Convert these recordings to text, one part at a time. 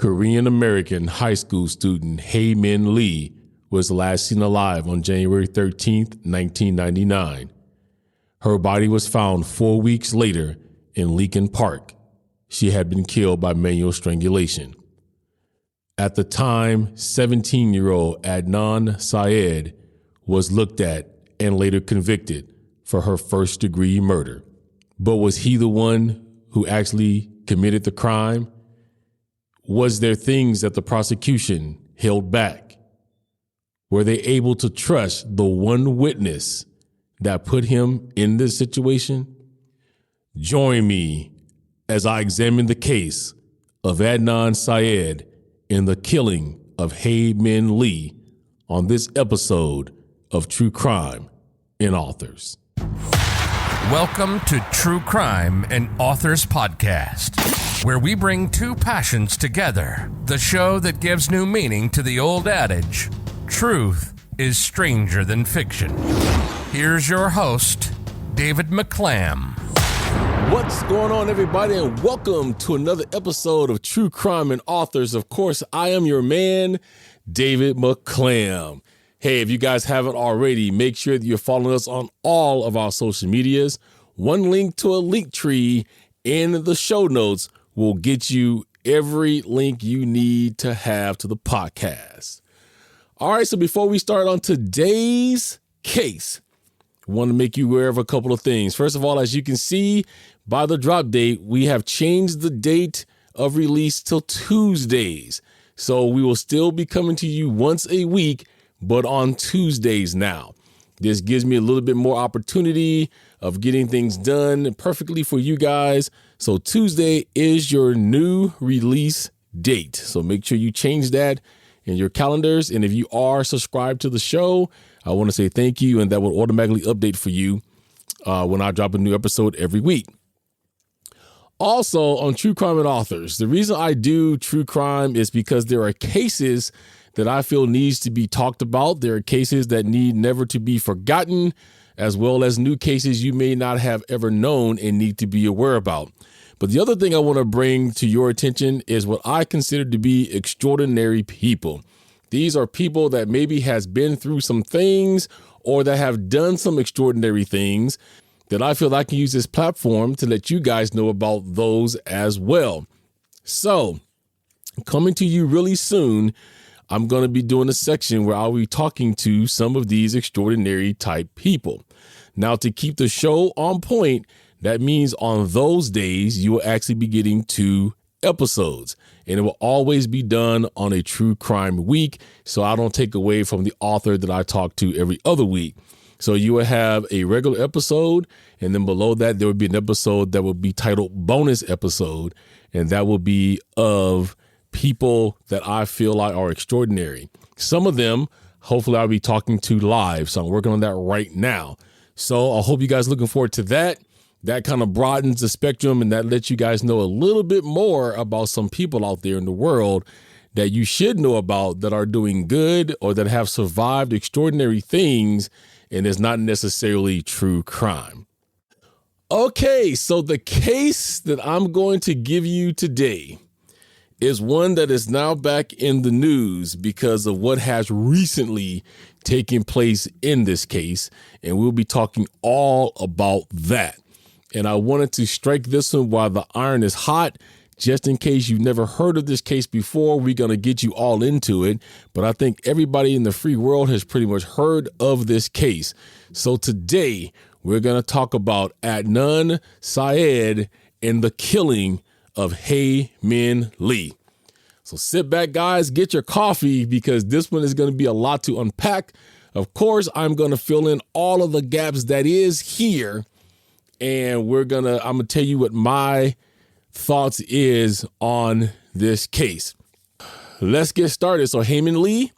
Korean-American high school student Hae Min Lee was last seen alive on January 13, 1999. Her body was found 4 weeks later in Lincoln Park. She had been killed by manual strangulation. At the time, 17-year-old Adnan Syed was looked at and later convicted for her first-degree murder. But was he the one who actually committed the crime? Was there things that the prosecution held back? Were they able to trust the one witness that put him in this situation? Join me as I examine the case of Adnan Syed and the killing of Hae Min Lee on this episode of True Crime and Authors. Welcome to True Crime and Authors Podcast, where we bring two passions together. The show that gives new meaning to the old adage, truth is stranger than fiction. Here's your host, David McClam. What's going on, everybody, and welcome to another episode of True Crime and Authors. Of course, I am your man, David McClam. Hey, if you guys haven't already, make sure that you're following us on all of our social medias. One link to a link tree in the show notes will get you every link you need to have to the podcast. All right, so before we start on today's case, I want to make you aware of a couple of things. First of all, as you can see by the drop date, we have changed the date of release till Tuesdays. So we will still be coming to you once a week, but on Tuesdays now. This gives me a little bit more opportunity of getting things done perfectly for you guys. So Tuesday is your new release date. So make sure you change that in your calendars. And if you are subscribed to the show, I want to say thank you. And that will automatically update for you when I drop a new episode every week. Also on True Crime and Authors, the reason I do true crime is because there are cases that I feel needs to be talked about. There are cases that need never to be forgotten, as well as new cases you may not have ever known and need to be aware about. But the other thing I want to bring to your attention is what I consider to be extraordinary people. These are people that maybe has been through some things or that have done some extraordinary things that I feel I can use this platform to let you guys know about those as well. So, coming to you really soon, I'm going to be doing a section where I'll be talking to some of these extraordinary type people. Now, to keep the show on point, that means on those days, you will actually be getting 2 episodes, and it will always be done on a true crime week. So I don't take away from the author that I talk to every other week. So you will have a regular episode, and then below that, there will be an episode that will be titled bonus episode. And that will be of people that I feel like are extraordinary. Some of them, hopefully I'll be talking to live. So I'm working on that right now. So I hope you guys are looking forward to that. That kind of broadens the spectrum, and that lets you guys know a little bit more about some people out there in the world that you should know about that are doing good or that have survived extraordinary things, and it's not necessarily true crime. Okay, so the case that I'm going to give you today is one that is now back in the news because of what has recently taken place in this case, and we'll be talking all about that. And I wanted to strike this one while the iron is hot, just in case you've never heard of this case before. We're going to get you all into it, but I think everybody in the free world has pretty much heard of this case. So today, we're going to talk about Adnan Syed and the killing of Hae Min Lee. So sit back, guys, get your coffee, because this one is going to be a lot to unpack. Of course, I'm going to fill in all of the gaps that is here, and I'm going to tell you what my thoughts is on this case. Let's get started. So Hae Min Lee,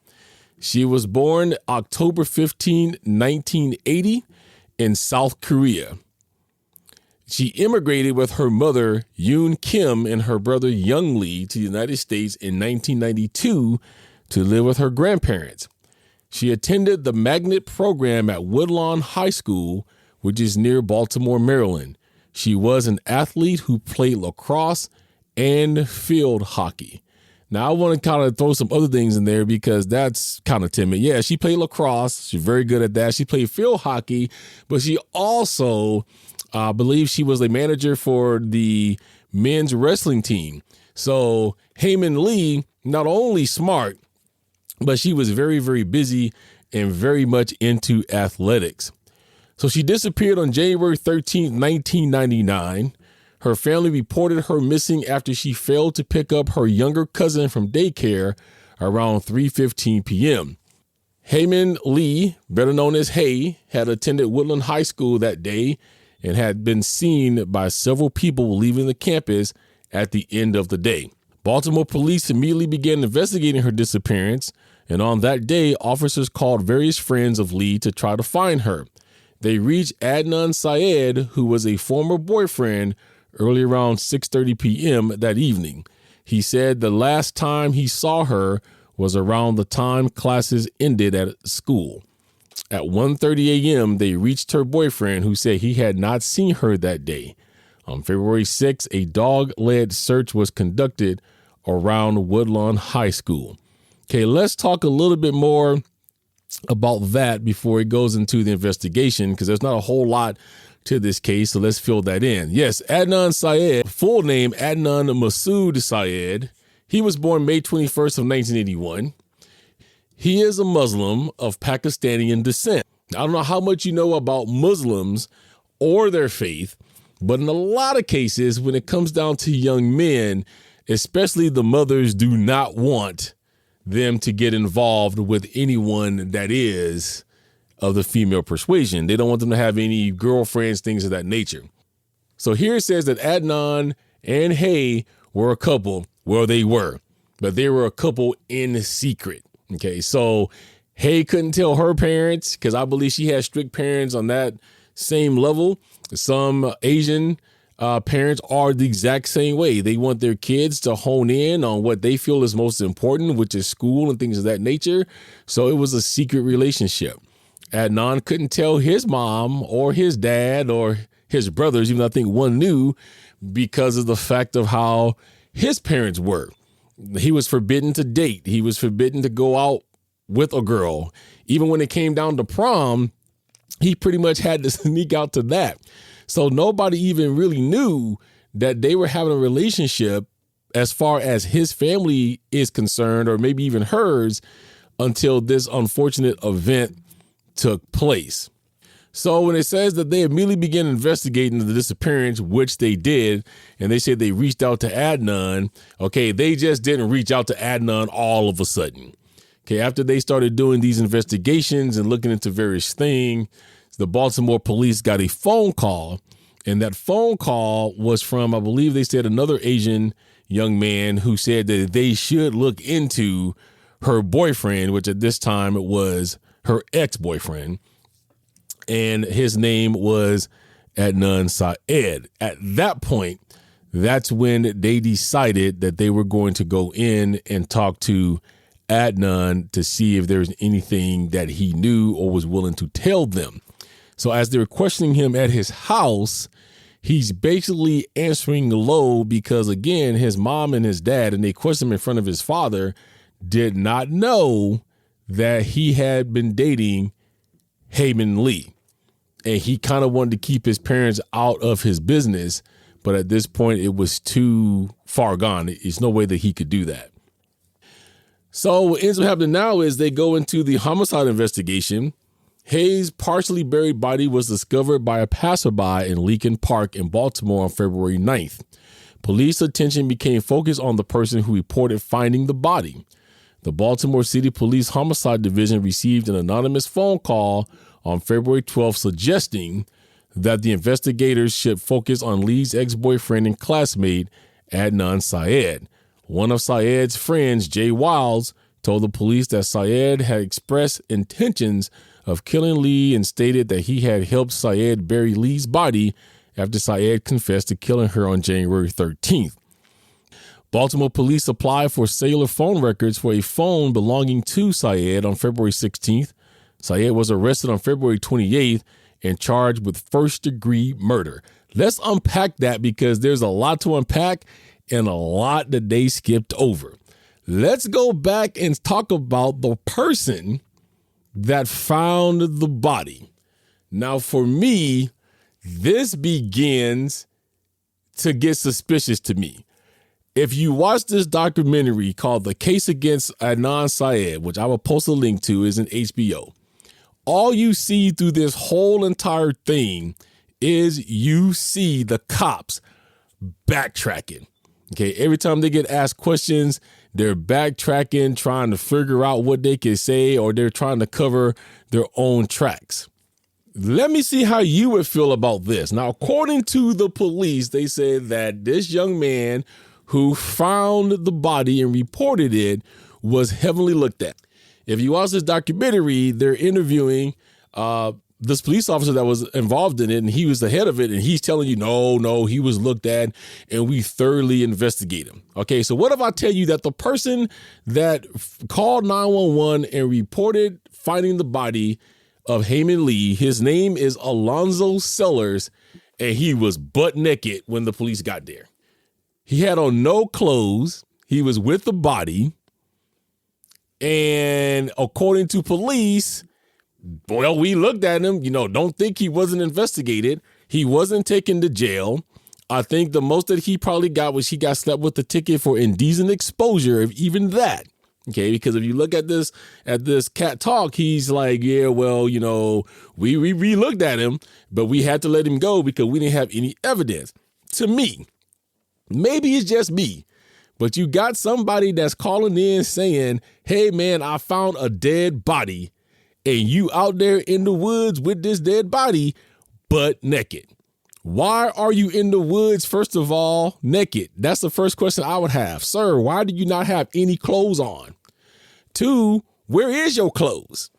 she was born October 15, 1980 in South Korea. She immigrated with her mother, Yoon Kim, and her brother, Young Lee, to the United States in 1992 to live with her grandparents. She attended the magnet program at Woodlawn High School, which is near Baltimore, Maryland. She was an athlete who played lacrosse and field hockey. Now, I want to kind of throw some other things in there because that's kind of timid. Yeah, she played lacrosse. She's very good at that. She played field hockey, but she also, I believe she was a manager for the men's wrestling team. So Hayman Lee, not only smart, but she was very, very busy and very much into athletics. So she disappeared on January 13th, 1999. Her family reported her missing after she failed to pick up her younger cousin from daycare around 3:15 p.m. Hayman Lee, better known as Hae, had attended Woodland High School that day and had been seen by several people leaving the campus at the end of the day. Baltimore police immediately began investigating her disappearance, and on that day, officers called various friends of Lee to try to find her. They reached Adnan Syed, who was a former boyfriend, early around 6:30 p.m. that evening. He said the last time he saw her was around the time classes ended at school. At 1:30 a.m., they reached her boyfriend, who said he had not seen her that day. On February 6th, a dog-led search was conducted around Woodlawn High School. Okay, let's talk a little bit more about that before it goes into the investigation, because there's not a whole lot to this case, so let's fill that in. Yes, Adnan Syed, full name Adnan Masood Syed. He was born May 21st of 1981. He is a Muslim of Pakistani descent. I don't know how much you know about Muslims or their faith, but in a lot of cases, when it comes down to young men, especially the mothers, do not want them to get involved with anyone that is of the female persuasion. They don't want them to have any girlfriends, things of that nature. So here it says that Adnan and Hae were a couple. Well, they were, but they were a couple in secret. Okay, so Hae couldn't tell her parents because I believe she has strict parents on that same level. Some Asian parents are the exact same way. They want their kids to hone in on what they feel is most important, which is school and things of that nature. So it was a secret relationship. Adnan couldn't tell his mom or his dad or his brothers, even though I think one knew, because of the fact of how his parents were. He was forbidden to date. He was forbidden to go out with a girl. Even when it came down to prom, he pretty much had to sneak out to that. So nobody even really knew that they were having a relationship as far as his family is concerned, or maybe even hers, until this unfortunate event took place. So when it says that they immediately began investigating the disappearance, which they did, and they said they reached out to Adnan, okay, they just didn't reach out to Adnan all of a sudden. Okay, after they started doing these investigations and looking into various things, the Baltimore police got a phone call, and that phone call was from, I believe they said, another Asian young man who said that they should look into her boyfriend, which at this time it was her ex-boyfriend, and his name was Adnan Syed. At that point, that's when they decided that they were going to go in and talk to Adnan to see if there's anything that he knew or was willing to tell them. So as they were questioning him at his house, he's basically answering low because, again, his mom and his dad, and they questioned him in front of his father, did not know that he had been dating Hayman Lee. And he kind of wanted to keep his parents out of his business. But at this point, it was too far gone. There's no way that he could do that. So what ends up happening now is they go into the homicide investigation. Hae's partially buried body was discovered by a passerby in Leakin Park in Baltimore on February 9th. Police attention became focused on the person who reported finding the body. The Baltimore City Police Homicide Division received an anonymous phone call on February 12th suggesting that the investigators should focus on Lee's ex-boyfriend and classmate, Adnan Syed. One of Syed's friends, Jay Wiles, told the police that Syed had expressed intentions of killing Lee and stated that he had helped Syed bury Lee's body after Syed confessed to killing her on January 13th. Baltimore police applied for cellular phone records for a phone belonging to Syed on February 16th. Syed was arrested on February 28th and charged with first-degree murder. Let's unpack that because there's a lot to unpack and a lot that they skipped over. Let's go back and talk about the person that found the body. Now, for me, this begins to get suspicious to me. If you watch this documentary called The Case Against Adnan Syed, which I will post a link to, is in HBO, all you see through this whole entire thing is you see the cops backtracking. Okay, every time they get asked questions, they're backtracking, trying to figure out what they can say, or they're trying to cover their own tracks. Let me see how you would feel about this. Now, according to the police, they said that this young man who found the body and reported it was heavily looked at. If you watch this documentary, they're interviewing this police officer that was involved in it, and he was the head of it, and he's telling you, no, he was looked at, and we thoroughly investigate him. Okay, so what if I tell you that the person that called 911 and reported finding the body of Hae Min Lee, his name is Alonzo Sellers, and he was butt naked when the police got there. He had on no clothes. He was with the body. And according to police, well, we looked at him, don't think he wasn't investigated. He wasn't taken to jail. I think the most that he probably got was he got slapped with a ticket for indecent exposure, if even that. Okay, because if you look at this cat talk, he's like, yeah, well, we re-looked at him, but we had to let him go because we didn't have any evidence. To me, maybe it's just me, but you got somebody that's calling in saying, hey, man, I found a dead body, and you out there in the woods with this dead body, butt naked. Why are you in the woods, first of all, naked? That's the first question I would have. Sir, why do you not have any clothes on? 2, where is your clothes?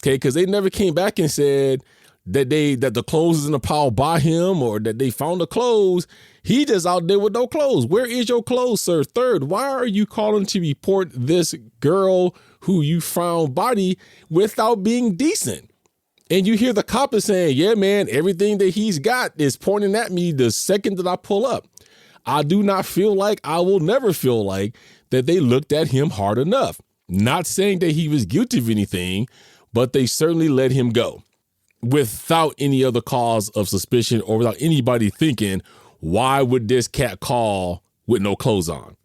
Okay, because they never came back and said that the clothes is in a pile by him or that they found the clothes. He just out there with no clothes. Where is your clothes, sir? 3rd, why are you calling to report this girl who you found body without being decent? And you hear the cop is saying, yeah, man, everything that he's got is pointing at me the second that I pull up. I do not feel like, I will never feel like that they looked at him hard enough. Not saying that he was guilty of anything, but they certainly let him go without any other cause of suspicion or without anybody thinking, why would this cat call with no clothes on?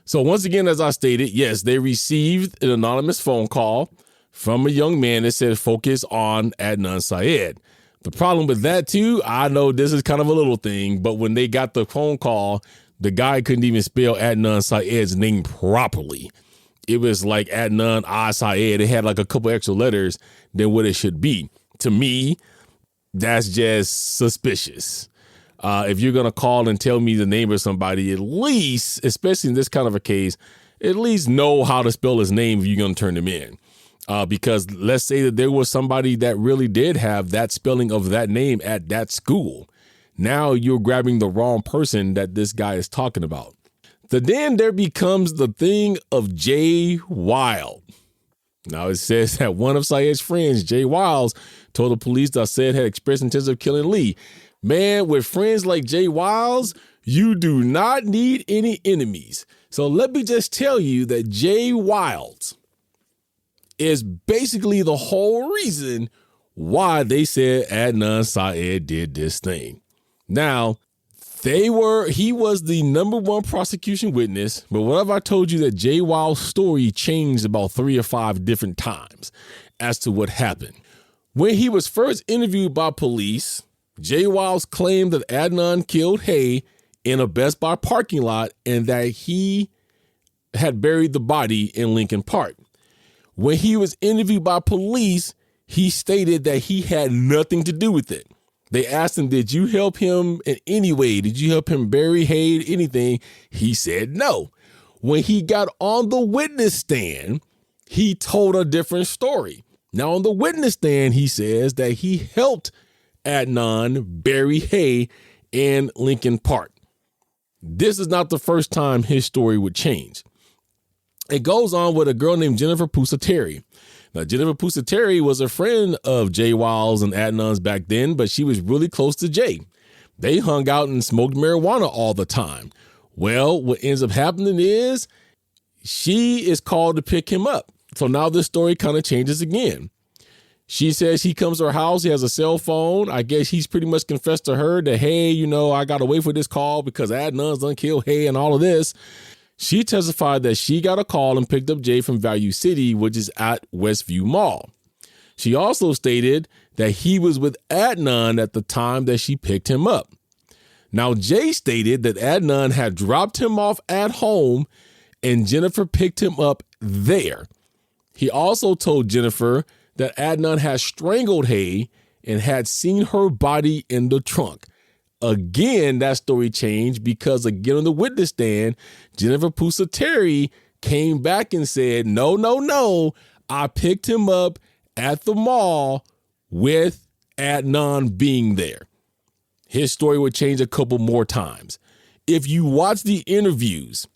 So once again, as I stated, yes, they received an anonymous phone call from a young man that said focus on Adnan Syed. The problem with that too, I know this is kind of a little thing, but when they got the phone call, the guy couldn't even spell Adnan Syed's name properly. It was like Adnan Syed. It had like a couple extra letters than what it should be. To me, that's just suspicious. If you're going to call and tell me the name of somebody, at least, especially in this kind of a case, at least know how to spell his name if you're going to turn him in. Because let's say that there was somebody that really did have that spelling of that name at that school. Now you're grabbing the wrong person that this guy is talking about. Then there becomes the thing of Jay Wild. Now it says that one of Syed's friends, Jay Wild, told the police that Syed had expressed intention of killing Lee. Man, with friends like Jay Wild, you do not need any enemies. So let me just tell you that Jay Wild is basically the whole reason why they said Adnan Syed did this thing. Now, he was the number one prosecution witness, but what if I told you that Jay Wild's story changed about 3 or 5 different times as to what happened? When he was first interviewed by police, Jay Wild claimed that Adnan killed Hae in a Best Buy parking lot and that he had buried the body in Lincoln Park. When he was interviewed by police, he stated that he had nothing to do with it. They asked him, did you help him in any way? Did you help him bury Hae, anything? He said no. When he got on the witness stand, he told a different story. Now on the witness stand, he says that he helped Adnan bury Hae in Lincoln Park. This is not the first time his story would change. It goes on with a girl named Jennifer Pusateri. Now, Jennifer Pusateri was a friend of Jay Wild's and Adnan's back then, but she was really close to Jay. They hung out and smoked marijuana all the time. Well, what ends up happening is she is called to pick him up. So now this story kind of changes again. She says he comes to her house. He has a cell phone. I guess he's pretty much confessed to her that, hey, I got to wait for this call because Adnan's done killed Hae and all of this. She testified that she got a call and picked up Jay from Value City, which is at Westview Mall. She also stated that he was with Adnan at the time that she picked him up. Now, Jay stated that Adnan had dropped him off at home and Jennifer picked him up there. He also told Jennifer that Adnan had strangled Hae and had seen her body in the trunk. Again, that story changed because again on the witness stand, Jennifer Pusateri came back and said, no, I picked him up at the mall with Adnan being there. His story would change a couple more times. If you watch the interviews,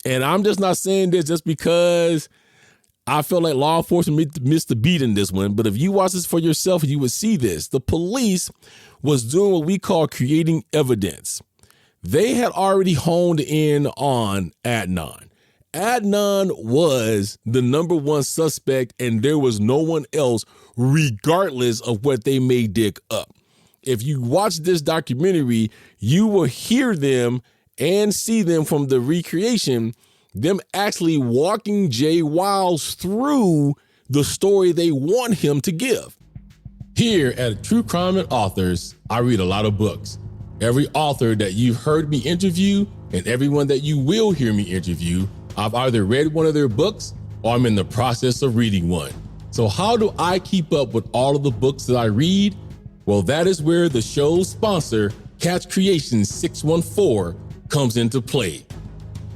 and I'm just not saying this just because I feel like law enforcement missed the beat in this one, but if you watch this for yourself, you would see this. The police was doing what we call creating evidence. They had already honed in on Adnan. Adnan was the number one suspect, and there was no one else, regardless of what they may dig up. If you watch this documentary, you will hear them and see them from the recreation, them actually walking Jay Wiles through the story they want him to give. Here at True Crime and Authors, I read a lot of books. Every author that you've heard me interview and everyone that you will hear me interview, I've either read one of their books or I'm in the process of reading one. So how do I keep up with all of the books that I read? Well, that is where the show's sponsor, Catch Creations 614, comes into play.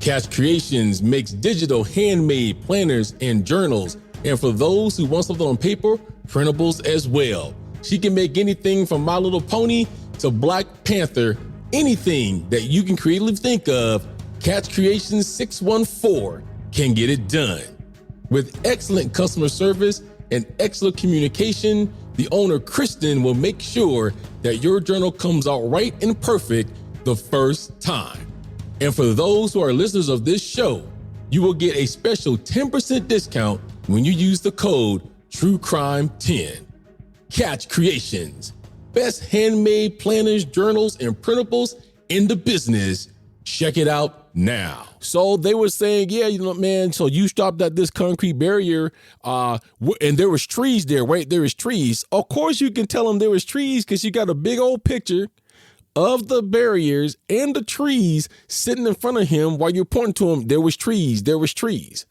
Catch Creations makes digital handmade planners and journals, and for those who want something on paper, printables as well. She can make anything from My Little Pony to Black Panther, anything that you can creatively think of, Catch Creations 614 can get it done. With excellent customer service and excellent communication, the owner, Kristen, will make sure that your journal comes out right and perfect the first time. And for those who are listeners of this show, you will get a special 10% discount when you use the code TrueCrime10. Catch Creations, best handmade planners, journals, and printables in the business. Check it out now. So they were saying, yeah, man, so you stopped at this concrete barrier and there was trees there, right? There was trees. Of course you can tell them there was trees because you got a big old picture of the barriers and the trees sitting in front of him while you're pointing to him. There was trees.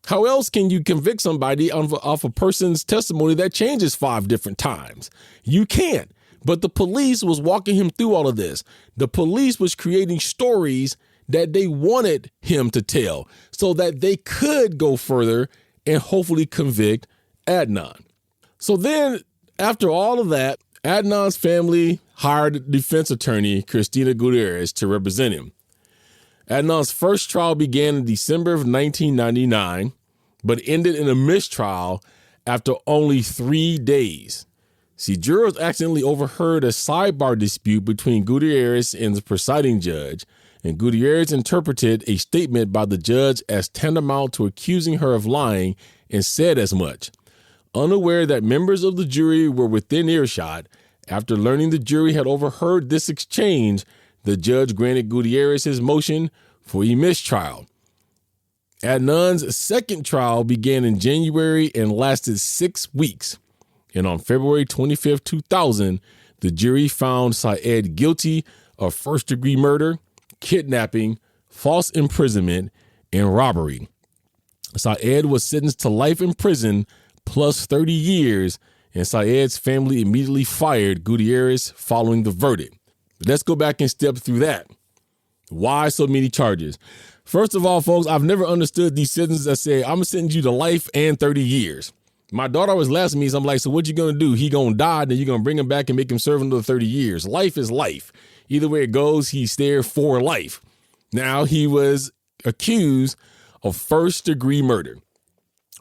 How else can you convict somebody off a person's testimony that changes 5 different times? You can't. But the police was walking him through all of this. The police was creating stories that they wanted him to tell so that they could go further and hopefully convict Adnan. So then after all of that, Adnan's family hired defense attorney Christina Gutierrez to represent him. Adnan's first trial began in December of 1999, but ended in a mistrial after only 3 days. See, jurors accidentally overheard a sidebar dispute between Gutierrez and the presiding judge, and Gutierrez interpreted a statement by the judge as tantamount to accusing her of lying and said as much. Unaware that members of the jury were within earshot, after learning the jury had overheard this exchange, the judge granted Gutierrez his motion for a mistrial. Adnan's second trial began in January and lasted 6 weeks. And on February 25th, 2000, the jury found Sied guilty of first-degree murder, kidnapping, false imprisonment, and robbery. Sied was sentenced to life in prison plus 30 years, and Sied's family immediately fired Gutierrez following the verdict. Let's go back and step through that. Why so many charges? First of all, folks, I've never understood these sentences that say, I'm going to sentence you to life and 30 years. My daughter always laughs at me, so I'm like, so what you going to do? He going to die, then you're going to bring him back and make him serve another 30 years. Life is life. Either way it goes, he's there for life. Now, he was accused of first-degree murder.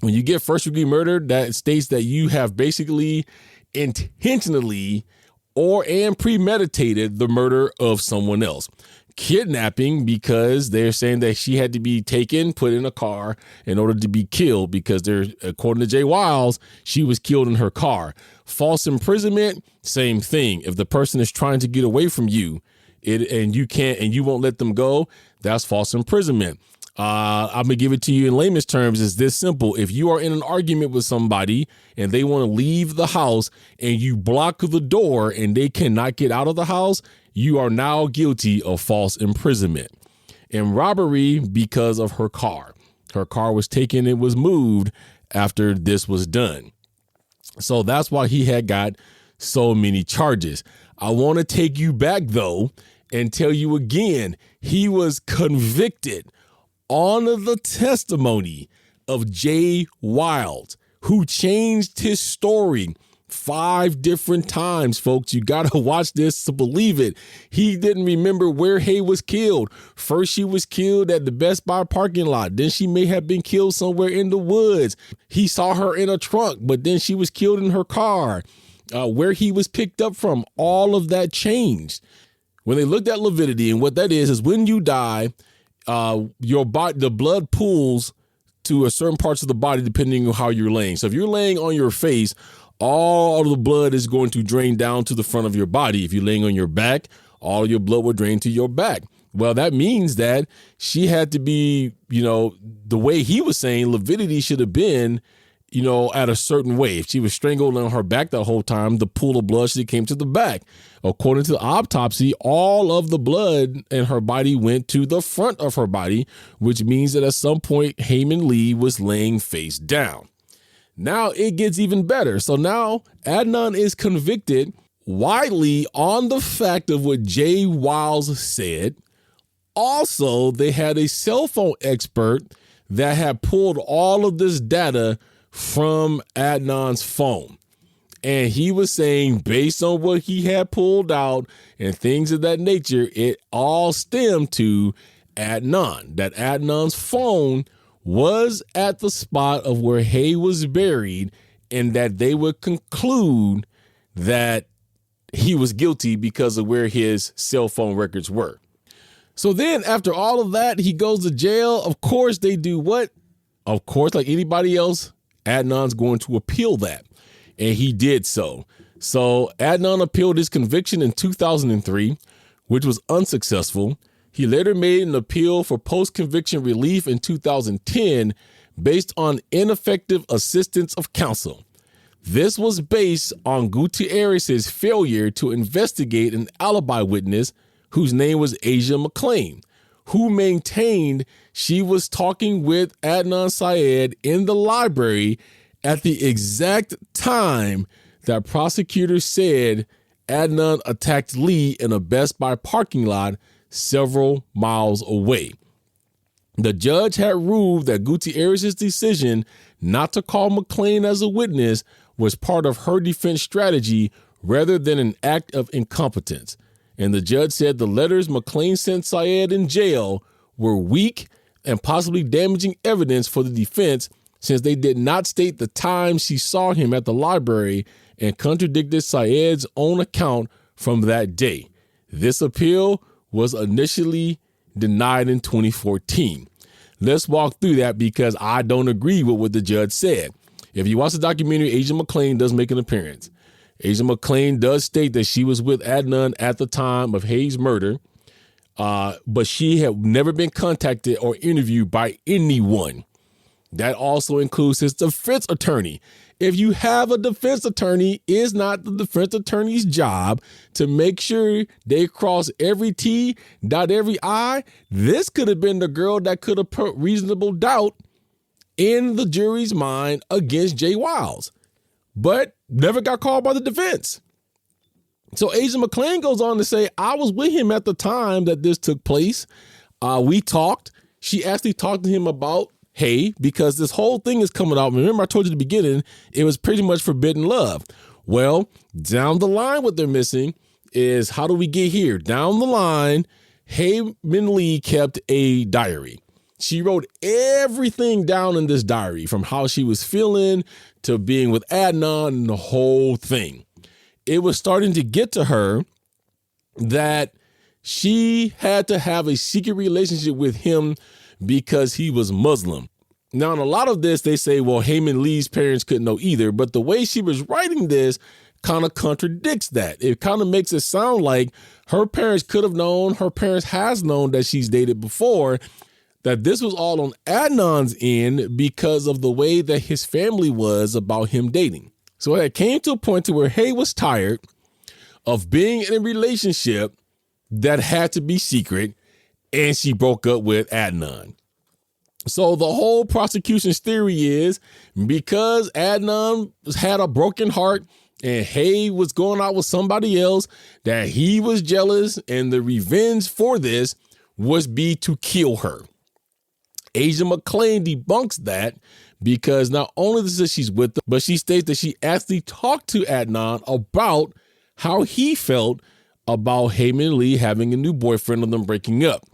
When you get first-degree murder, that states that you have basically intentionally and premeditated the murder of someone else. kidnapping because they're saying that she had to be taken, put in a car in order to be killed because according to Jay Wiles, she was killed in her car. False imprisonment, same thing. If the person is trying to get away from you and you won't let them go, that's false imprisonment. I'm going to give it to you in layman's terms. It's this simple. If you are in an argument with somebody and they want to leave the house and you block the door and they cannot get out of the house, you are now guilty of false imprisonment. And robbery because of her car. Her car was taken and was moved after this was done. So that's why he had got so many charges. I want to take you back, though, and tell you again, he was convicted on the testimony of Jay Wild, who changed his story 5 different times, folks. You got to watch this to believe it. He didn't remember where Hae was killed. First, she was killed at the Best Buy parking lot. Then she may have been killed somewhere in the woods. He saw her in a trunk, but then she was killed in her car. Where he was picked up from, all of that changed. When they looked at lividity, and what that is when you die, your body, the blood pools to a certain parts of the body depending on how you're laying. So if you're laying on your face, all of the blood is going to drain down to the front of your body. If you're laying on your back, all of your blood will drain to your back. Well, that means that she had to be, the way he was saying, lividity should have been, at a certain way. If she was strangled on her back the whole time, the pool of blood should have came to the back. According to the autopsy, all of the blood in her body went to the front of her body, which means that at some point, Hayman Lee was laying face down. Now it gets even better. So now Adnan is convicted widely on the fact of what Jay Wiles said. Also, they had a cell phone expert that had pulled all of this data from Adnan's phone. And he was saying, based on what he had pulled out and things of that nature, it all stemmed to Adnan, that Adnan's phone was at the spot of where Hae was buried, and that they would conclude that he was guilty because of where his cell phone records were. So then after all of that, he goes to jail. Of course, they do what? Of course, like anybody else, Adnan's going to appeal that. And he did so. So Adnan appealed his conviction in 2003, which was unsuccessful. He later made an appeal for post-conviction relief in 2010 based on ineffective assistance of counsel. This was based on Gutierrez's failure to investigate an alibi witness whose name was Asia McClam, who maintained she was talking with Adnan Syed in the library at the exact time that prosecutors said Adnan attacked Lee in a Best Buy parking lot several miles away. The judge had ruled that Gutierrez's decision not to call McClam as a witness was part of her defense strategy rather than an act of incompetence. And the judge said the letters McClam sent Syed in jail were weak and possibly damaging evidence for the defense since they did not state the time she saw him at the library and contradicted Syed's own account from that day. This appeal was initially denied in 2014. Let's walk through that because I don't agree with what the judge said. If you watch the documentary, Asia McClam does make an appearance. Asia McClam does state that she was with Adnan at the time of Hae's murder, but she had never been contacted or interviewed by anyone. That also includes his defense attorney. If you have a defense attorney, it's not the defense attorney's job to make sure they cross every T, dot every I. This could have been the girl that could have put reasonable doubt in the jury's mind against Jay Wiles, but never got called by the defense. So Asia McClam goes on to say, I was with him at the time that this took place. We talked. She actually talked to him about Hae, because this whole thing is coming out. Remember, I told you at the beginning, it was pretty much forbidden love. Well, down the line, what they're missing is how do we get here? Down the line, Hayman Lee kept a diary. She wrote everything down in this diary, from how she was feeling to being with Adnan and the whole thing. It was starting to get to her that she had to have a secret relationship with him because he was Muslim. Now, in a lot of this, they say, well, Hayman Lee's parents couldn't know either. But the way she was writing this kind of contradicts that. It kind of makes it sound like her parents could have known, her parents has known that she's dated before, that this was all on Adnan's end because of the way that his family was about him dating. So it came to a point to where Hae was tired of being in a relationship that had to be secret, and she broke up with Adnan. So the whole prosecution's theory is because Adnan had a broken heart and Hae was going out with somebody else, that he was jealous, and the revenge for this was to kill her. Agent McClam debunks that because not only does it she's with them, but she states that she actually talked to Adnan about how he felt about Hayman Lee having a new boyfriend and them breaking up.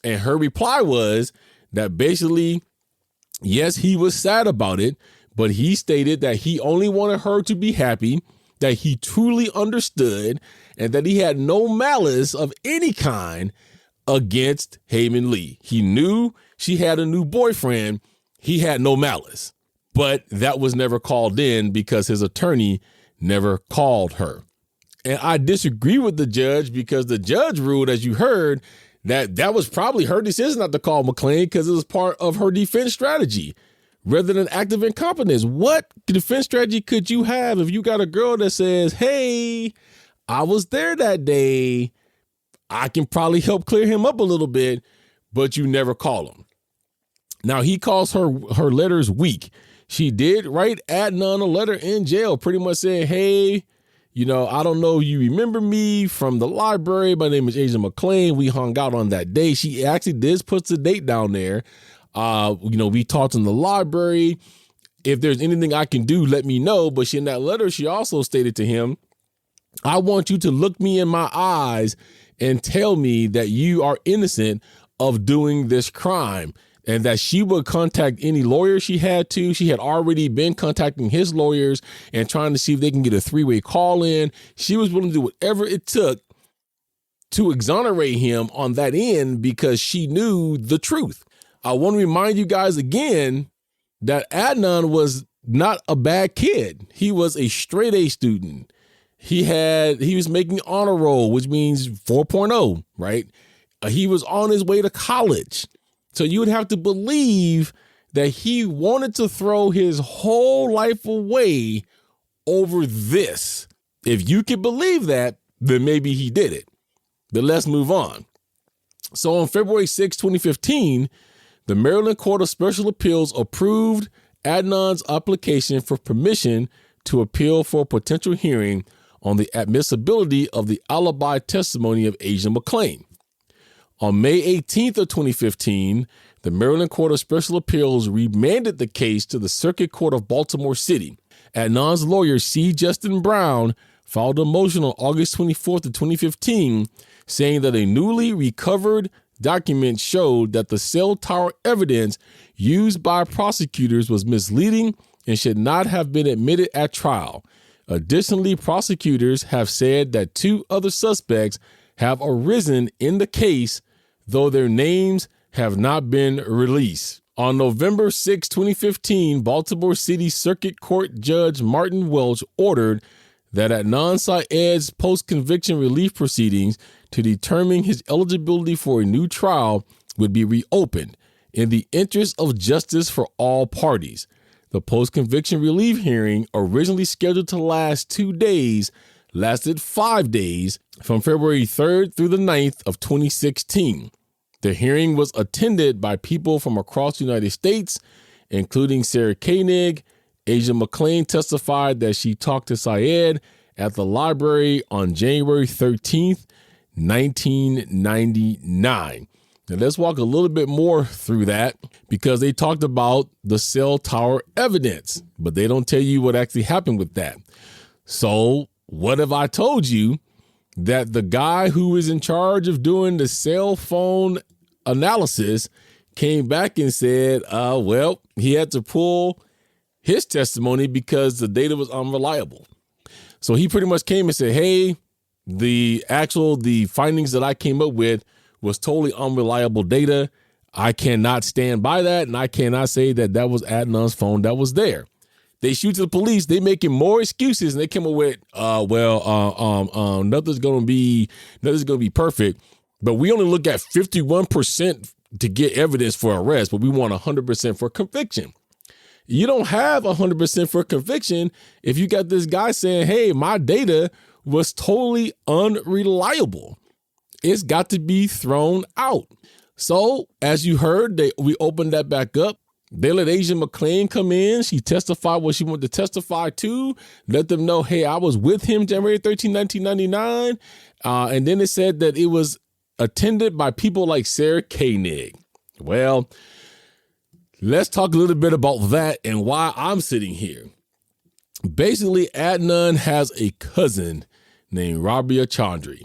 And her reply was that basically, yes, he was sad about it, but he stated that he only wanted her to be happy, that he truly understood, and that he had no malice of any kind against Hayman Lee. He knew she had a new boyfriend. He had no malice, but that was never called in because his attorney never called her. And I disagree with the judge because the judge ruled, as you heard, that was probably her decision not to call McClam because it was part of her defense strategy rather than active incompetence. What defense strategy could you have if you got a girl that says, hey, I was there that day, I can probably help clear him up a little bit, but you never call him? Now, he calls her letters weak. She did write Adnan a letter in jail pretty much saying, hey, you know, I don't know if you remember me from the library. My name is Agent McClam. We hung out on that day. She actually did put the date down there. We talked in the library. If there's anything I can do, let me know. But in that letter, she also stated to him, I want you to look me in my eyes and tell me that you are innocent of doing this crime. And that she would contact any lawyer she had to. She had already been contacting his lawyers and trying to see if they can get a three-way call in. She was willing to do whatever it took to exonerate him on that end because she knew the truth. I want to remind you guys again that Adnan was not a bad kid. He was a straight A student. He was making honor roll, which means 4.0, right? He was on his way to college. So you would have to believe that he wanted to throw his whole life away over this. If you can believe that, then maybe he did it. But let's move on. So on February 6, 2015, the Maryland Court of Special Appeals approved Adnan's application for permission to appeal for a potential hearing on the admissibility of the alibi testimony of Agent McClam. On May 18th of 2015, the Maryland Court of Special Appeals remanded the case to the Circuit Court of Baltimore City. Adnan's lawyer, C. Justin Brown, filed a motion on August 24th of 2015, saying that a newly recovered document showed that the cell tower evidence used by prosecutors was misleading and should not have been admitted at trial. Additionally, prosecutors have said that two other suspects have arisen in the case, though their names have not been released. On November 6, 2015, Baltimore City Circuit Court Judge Martin Welch ordered that Adnan Syed's post-conviction relief proceedings to determine his eligibility for a new trial would be reopened in the interest of justice for all parties. The post-conviction relief hearing, originally scheduled to last 2 days, lasted 5 days from February 3rd through the 9th of 2016. The hearing was attended by people from across the United States, including Sarah Koenig. Agent McClam testified that she talked to Sied at the library on January 13th, 1999. Now let's walk a little bit more through that because they talked about the cell tower evidence, but they don't tell you what actually happened with that. So what if I told you that the guy who was in charge of doing the cell phone analysis came back and said, well, he had to pull his testimony because the data was unreliable. So he pretty much came and said, hey, the findings that I came up with was totally unreliable data. I cannot stand by that, and I cannot say that that was Adnan's phone that was there. They shoot to the police. They making more excuses, and they came up with, nothing's gonna be perfect. But we only look at 51% to get evidence for arrest, but we want 100% for conviction. You don't have 100% for conviction if you got this guy saying, hey, my data was totally unreliable. It's got to be thrown out. So as you heard, we opened that back up. They let Agent McClam come in. She testified what she wanted to testify to. Let them know, hey, I was with him January 13, 1999. And then it said that it was attended by people like Sarah Koenig. Well, let's talk a little bit about that and why I'm sitting here. Basically, Adnan has a cousin named Rabia Chaudhry.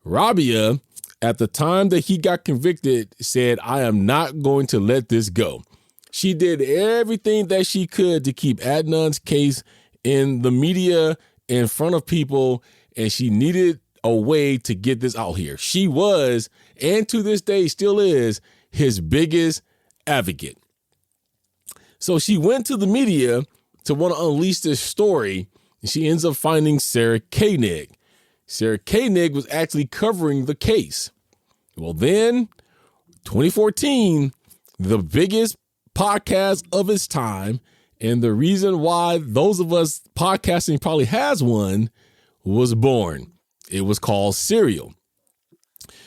Rabia, at the time that he got convicted, said, I am not going to let this go. She did everything that she could to keep Adnan's case in the media, in front of people, and she needed a way to get this out here. She was, and to this day still is, his biggest advocate. So she went to the media to want to unleash this story, and she ends up finding Sarah Koenig. Sarah Koenig was actually covering the case. Well, then, 2014, the biggest podcast of its time, and the reason why those of us podcasting probably has one, was born. It was called Serial.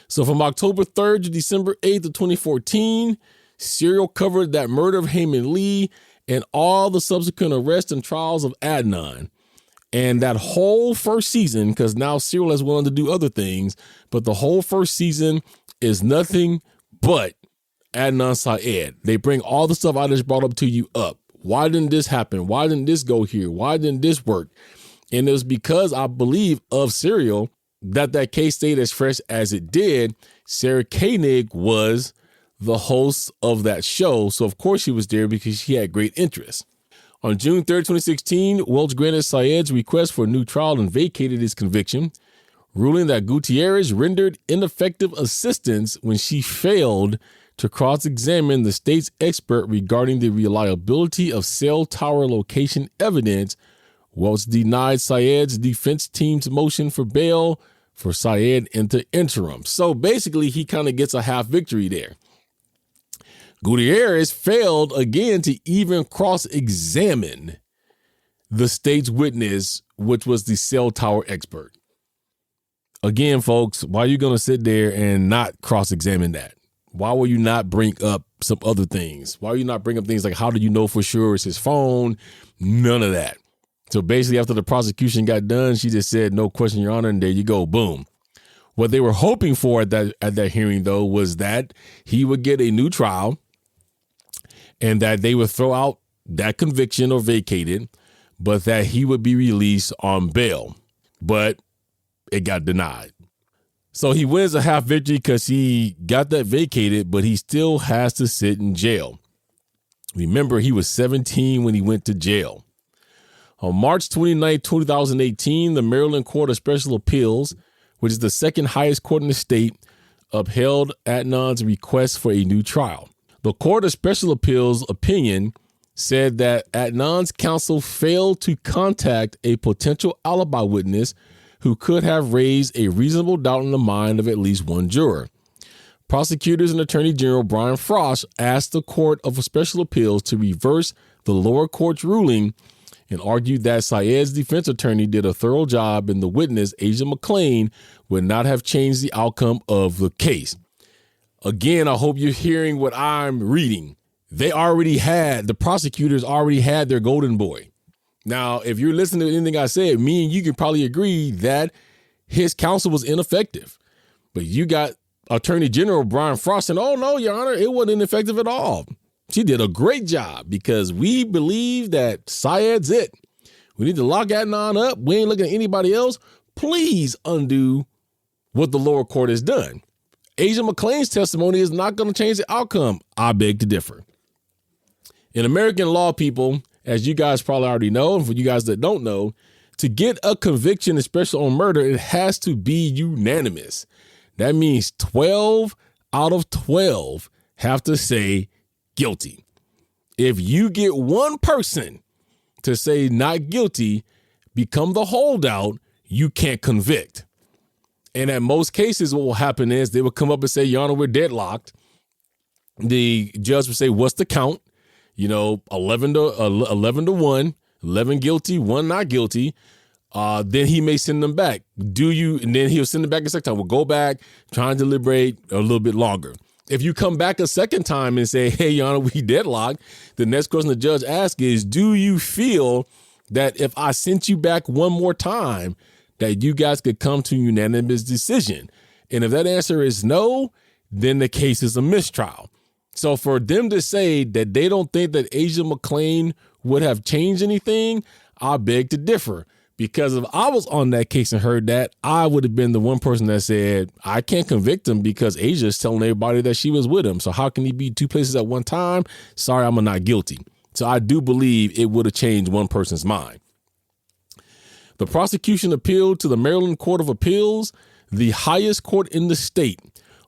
So from October 3rd to December 8th of 2014, Serial covered that murder of Hae Min Lee and all the subsequent arrests and trials of Adnan. And that whole first season, because now Serial has went on to do other things, but the whole first season is nothing but Adnan Syed. They bring all the stuff I just brought up to you up. Why didn't this happen? Why didn't this go here? Why didn't this work? And it was because, I believe, of Serial that case stayed as fresh as it did. Sarah Koenig was the host of that show. So, of course, she was there because she had great interest. On June 3rd, 2016, Welch granted Syed's request for a new trial and vacated his conviction, ruling that Gutierrez rendered ineffective assistance when she failed to cross-examine the state's expert regarding the reliability of cell tower location evidence. Welch denied Syed's defense team's motion for bail for Syed into interim. So basically, he kind of gets a half victory there. Gutierrez failed again to even cross-examine the state's witness, which was the cell tower expert. Again, folks, why are you going to sit there and not cross-examine that? Why will you not bring up some other things? Why will you not bring up things like, how do you know for sure it's his phone? None of that. So basically, after the prosecution got done, she just said, no question, Your Honor, and there you go, boom. What they were hoping for at that hearing, though, was that he would get a new trial and that they would throw out that conviction or vacate it, but that he would be released on bail. But it got denied. So he wins a half victory because he got that vacated, but he still has to sit in jail. Remember, he was 17 when he went to jail. On March 29, 2018, the Maryland Court of Special Appeals, which is the second highest court in the state, upheld Adnan's request for a new trial. The Court of Special Appeals opinion said that Adnan's counsel failed to contact a potential alibi witness who could have raised a reasonable doubt in the mind of at least one juror. Prosecutors and Attorney General Brian Frost asked the Court of Special Appeals to reverse the lower court's ruling and argued that Syed's defense attorney did a thorough job and the witness, Agent McClam, would not have changed the outcome of the case. Again, I hope you're hearing what I'm reading. The prosecutors already had their golden boy. Now, if you're listening to anything I said, me and you can probably agree that his counsel was ineffective. But you got Attorney General Brian Frost saying, oh, no, Your Honor, it wasn't ineffective at all. She did a great job because we believe that Syed's it. We need to lock Adnan up. We ain't looking at anybody else. Please undo what the lower court has done. Agent McClain's testimony is not going to change the outcome. I beg to differ. In American law, people, as you guys probably already know, and for you guys that don't know, To get a conviction, especially on murder, it has to be unanimous. That means 12 out of 12 have to say guilty. If you get one person to say not guilty, become the holdout, you can't convict. And at most cases, what will happen is they will come up and say, Your Honor, we're deadlocked. The judge will say, what's the count? 11 to 1, 11 guilty, 1 not guilty. Then he may send them back. And then he'll send them back a second time. We'll go back, try and deliberate a little bit longer. If you come back a second time and say, hey, Your Honor, we deadlocked, the next question the judge asks is, do you feel that if I sent you back one more time, that you guys could come to a unanimous decision? And if that answer is no, then the case is a mistrial. So for them to say that they don't think that Asia McClam would have changed anything, I beg to differ. Because if I was on that case and heard that, I would have been the one person that said, I can't convict him because Asia is telling everybody that she was with him. So how can he be two places at one time? Sorry, I'm not guilty. So I do believe it would have changed one person's mind. The prosecution appealed to the Maryland Court of Appeals, the highest court in the state.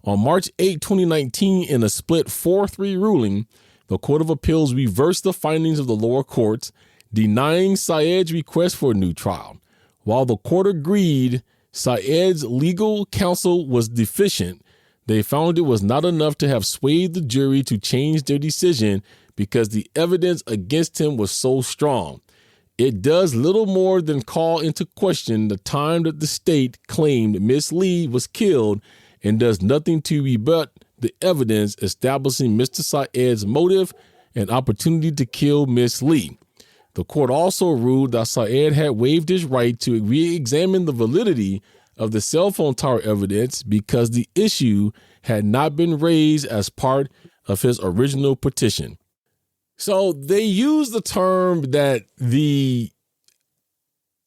On March 8, 2019, in a split 4-3 ruling, the Court of Appeals reversed the findings of the lower courts, denying Sied's request for a new trial. While the court agreed Sied's legal counsel was deficient, they found it was not enough to have swayed the jury to change their decision because the evidence against him was so strong. It does little more than call into question the time that the state claimed Miss Lee was killed and does nothing to rebut the evidence establishing Mr. Sied's motive and opportunity to kill Miss Lee. The court also ruled that Sied had waived his right to re-examine the validity of the cell phone tower evidence because the issue had not been raised as part of his original petition. So they use the term that the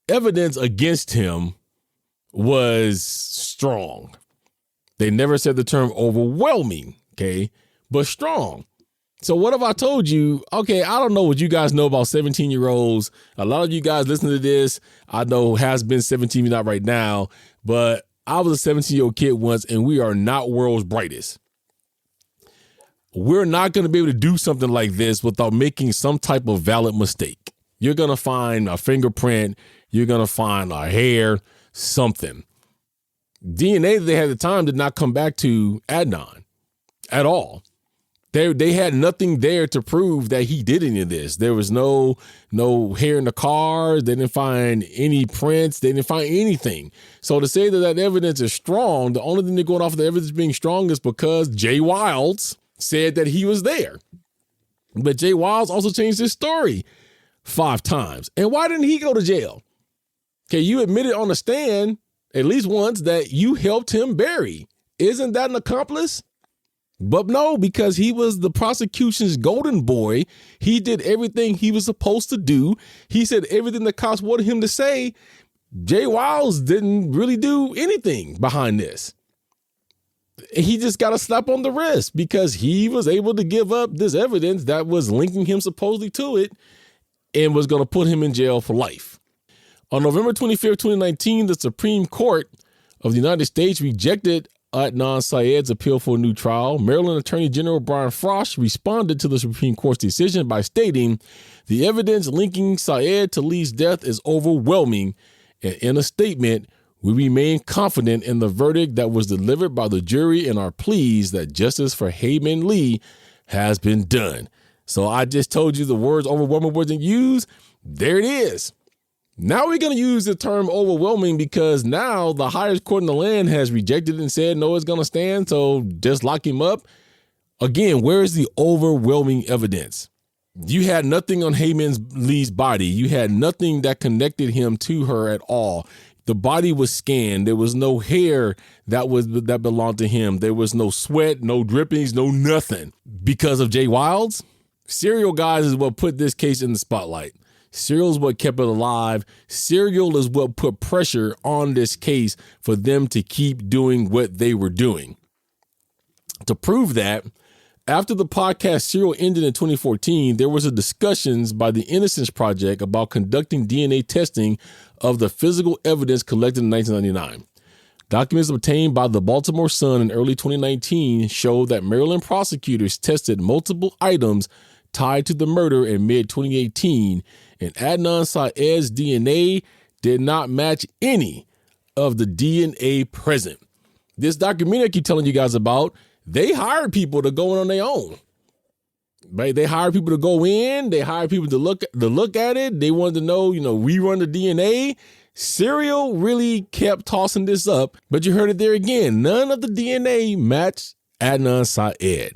evidence against him was strong. They never said the term overwhelming, okay, but strong. So what if I told you, okay, I don't know what you guys know about 17-year-olds. A lot of you guys listen to this, I know has been 17, not right now, but I was a 17-year-old kid once and we are not world's brightest. We're not going to be able to do something like this without making some type of valid mistake. You're going to find a fingerprint. You're going to find a hair, something. DNA that they had at the time did not come back to Adnan at all. They had nothing there to prove that he did any of this. There was no hair in the car. They didn't find any prints. They didn't find anything. So to say that that evidence is strong, the only thing they're going off of the evidence being strong is because Jay Wilds said that he was there. But Jay Wilds also changed his story 5 times. And why didn't he go to jail? Okay, you admitted on the stand at least once that you helped him bury. Isn't that an accomplice? But no, because he was the prosecution's golden boy. He did everything he was supposed to do. He said everything the cops wanted him to say. Jay Wilds didn't really do anything behind this. He just got a slap on the wrist because he was able to give up this evidence that was linking him supposedly to it and was going to put him in jail for life. On November 25th, 2019, the Supreme Court of the United States rejected Adnan Syed's appeal for a new trial. Maryland Attorney General Brian Frost responded to the Supreme Court's decision by stating, the evidence linking Syed to Lee's death is overwhelming, and in a statement, we remain confident in the verdict that was delivered by the jury and are pleased that justice for Hayman Lee has been done. So I just told you the words overwhelming wasn't used. There it is. Now we're going to use the term overwhelming because now the highest court in the land has rejected it and said, no, it's going to stand. So just lock him up. Again, where is the overwhelming evidence? You had nothing on Hayman Lee's body. You had nothing that connected him to her at all. The body was scanned. There was no hair that belonged to him. There was no sweat, no drippings, no nothing. Because of Jay Wilds, Serial Guys is what put this case in the spotlight. Serial is what kept it alive. Serial is what put pressure on this case for them to keep doing what they were doing. To prove that, After the podcast serial ended in 2014, there was a discussions by the Innocence Project about conducting DNA testing of the physical evidence collected in 1999. Documents obtained by the Baltimore Sun in early 2019 showed that Maryland prosecutors tested multiple items tied to the murder in mid-2018, and Adnan Syed's DNA did not match any of the DNA present. This documentary I keep telling you guys about, they hired people to go in on their own. Right? They hired people to go in. They hired people to look at it. They wanted to know, rerun the DNA. Serial really kept tossing this up, but you heard it there again. None of the DNA matched Adnan Syed.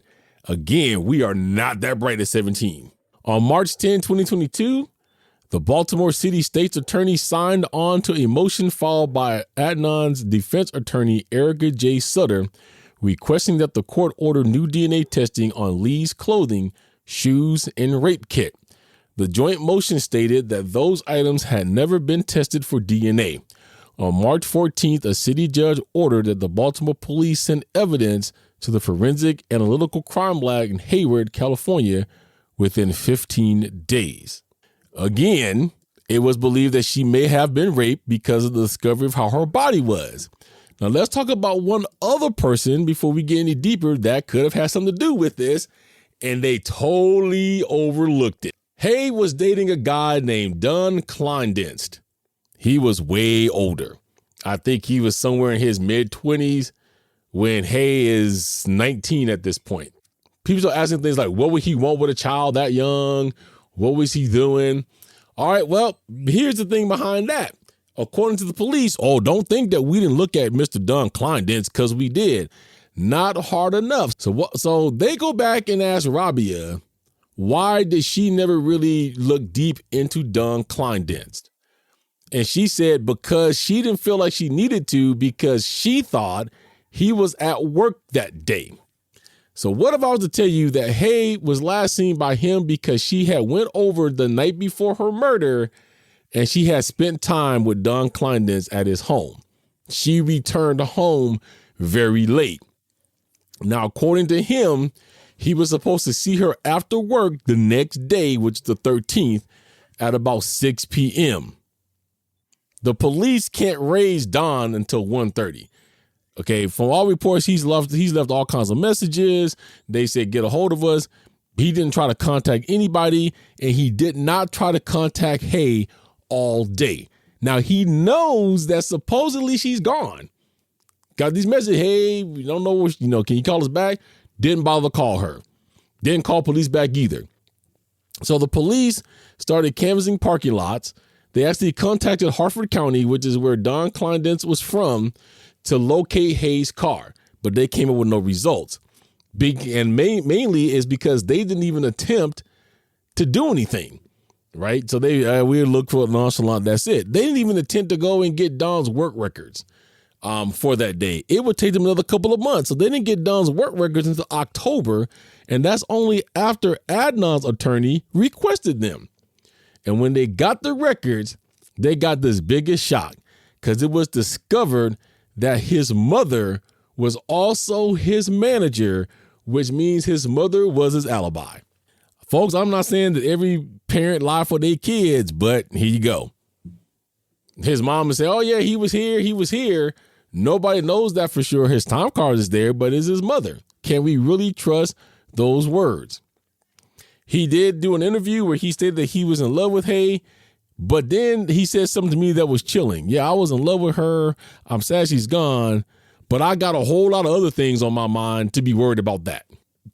Again, we are not that bright at 17. On March 10, 2022, the Baltimore City State's attorney signed on to a motion filed by Adnan's defense attorney, Erica J. Sutter, requesting that the court order new DNA testing on Lee's clothing, shoes, and rape kit. The joint motion stated that those items had never been tested for DNA. On March 14th, a city judge ordered that the Baltimore police send evidence to the Forensic Analytical Crime Lab in Hayward, California, within 15 days. Again, it was believed that she may have been raped because of the discovery of how her body was. Now, let's talk about one other person before we get any deeper that could have had something to do with this, and they totally overlooked it. Hae was dating a guy named Don Kleindienst. He was way older. I think he was somewhere in his mid-20s when Hae is 19 at this point. People are asking things like, what would he want with a child that young? What was he doing? All right, well, here's the thing behind that. According to the police, don't think that we didn't look at Mr. Don Kleindienst, because we did. Not hard enough. So they go back and ask Rabia, why did she never really look deep into Don Kleindienst? And she said because she didn't feel like she needed to, because she thought he was at work that day. So what if I was to tell you that Hae was last seen by him because she had went over the night before her murder and she had spent time with Don Kleindienst at his home. She returned home very late. Now, according to him, he was supposed to see her after work the next day, which is the 13th, at about 6 p.m. The police can't raise Don until 1:30. Okay, from all reports, he's left all kinds of messages. They said, get a hold of us. He didn't try to contact anybody, and he did not try to contact Hae all day. Now, he knows that supposedly she's gone. Got these messages, hey, we don't know what, can you call us back? Didn't bother to call her. Didn't call police back either. So the police started canvassing parking lots. They actually contacted Harford County, which is where Don Kleindienst was from, to locate Hae's car, but they came up with no results. Mainly is because they didn't even attempt to do anything, right? So we looked for a nonchalant, that's it. They didn't even attempt to go and get Don's work records for that day. It would take them another couple of months. So they didn't get Don's work records until October, and that's only after Adnan's attorney requested them. And when they got the records, they got this biggest shock because it was discovered that his mother was also his manager, which means his mother was his alibi. Folks, I'm not saying that every parent lied for their kids, but here you go. His mom would say, oh yeah, he was here. Nobody knows that for sure. His time card is there, but it's his mother. Can we really trust those words? He did do an interview where he stated that he was in love with Hae, but then he said something to me that was chilling. Yeah, I was in love with her. I'm sad she's gone, but I got a whole lot of other things on my mind to be worried about that.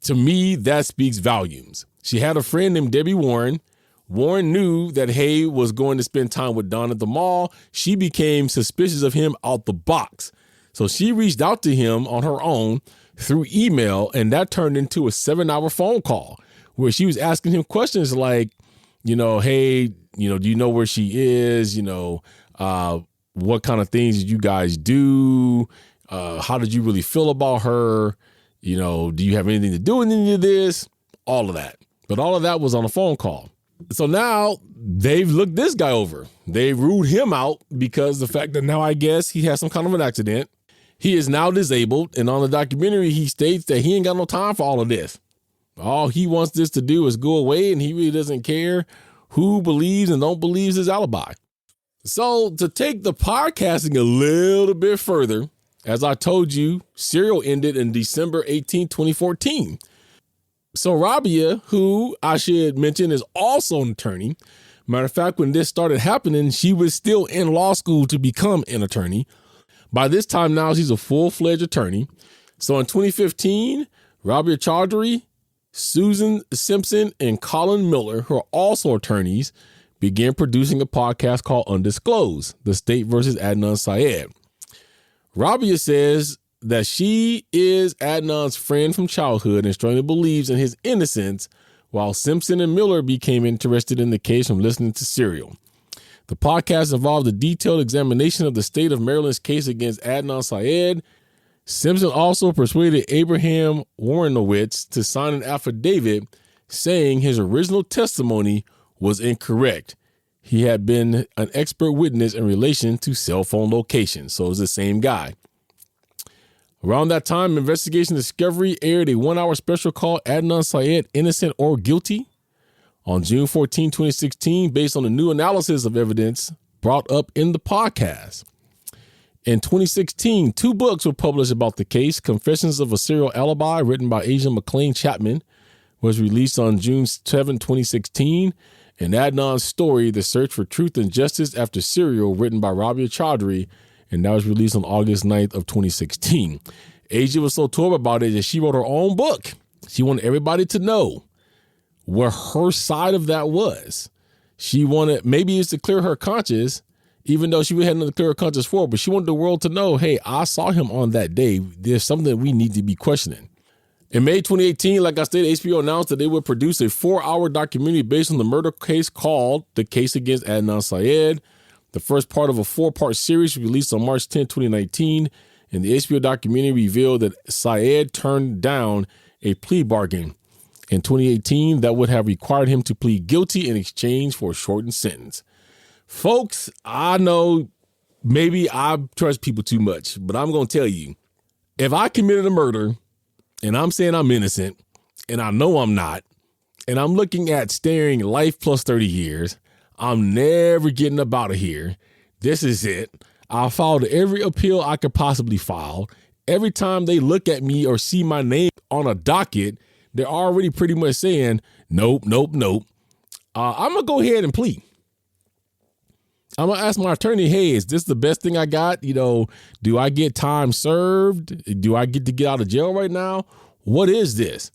To me, that speaks volumes. She had a friend named Debbie Warren. Warren knew that Hae was going to spend time with Don at the mall. She became suspicious of him out the box. So she reached out to him on her own through email, and that turned into a 7-hour phone call where she was asking him questions like, hey, do you know where she is? What kind of things did you guys do? How did you really feel about her? Do you have anything to do with any of this? All of that. But all of that was on a phone call. So now they've looked this guy over. They ruled him out because the fact that now I guess he has some kind of an accident. He is now disabled. And on the documentary, he states that he ain't got no time for all of this. All he wants this to do is go away, and he really doesn't care who believes and don't believe his alibi. So to take the podcasting a little bit further, as I told you, Serial ended in December 18, 2014. So Rabia, who I should mention is also an attorney. Matter of fact, when this started happening, she was still in law school to become an attorney. By this time now, she's a full-fledged attorney. So in 2015, Rabia Chaudhry, Susan Simpson, and Colin Miller, who are also attorneys, began producing a podcast called Undisclosed, The State versus Adnan Syed. Rabia says that she is Adnan's friend from childhood and strongly believes in his innocence, while Simpson and Miller became interested in the case from listening to Serial. The podcast involved a detailed examination of the state of Maryland's case against Adnan Syed. Simpson also persuaded Abraham Warrenowitz to sign an affidavit saying his original testimony was incorrect. He had been an expert witness in relation to cell phone location, so it was the same guy. Around that time, Investigation Discovery aired a 1-hour special called Adnan Syed, Innocent or Guilty? On June 14, 2016, based on the new analysis of evidence brought up in the podcast. In 2016, 2 books were published about the case. Confessions of a Serial Alibi, written by Agent McClam Chapman, was released on June 7, 2016. And Adnan's Story, The Search for Truth and Justice After Serial, written by Rabia Chaudhry, and that was released on August 9th of 2016. Asia was so torn about it that she wrote her own book. She wanted everybody to know where her side of that was. She wanted, maybe it's to clear her conscience, even though she had nothing to clear her conscience for, but she wanted the world to know, hey, I saw him on that day. There's something that we need to be questioning. In May 2018, like I stated, HBO announced that they would produce a 4-hour documentary based on the murder case called The Case Against Adnan Syed. The first part of a 4-part series released on March 10, 2019, and the HBO documentary revealed that Syed turned down a plea bargain in 2018 that would have required him to plead guilty in exchange for a shortened sentence. Folks, I know maybe I trust people too much, but I'm going to tell you, if I committed a murder and I'm saying I'm innocent and I know I'm not, and I'm looking at staring life plus 30 years, I'm never getting up out of here. This is it. I filed every appeal I could possibly file. Every time they look at me or see my name on a docket, they're already pretty much saying, nope, nope, nope. I'm going to go ahead and plead. I'm going to ask my attorney, hey, is this the best thing I got? You know, do I get time served? Do I get to get out of jail right now? What is this?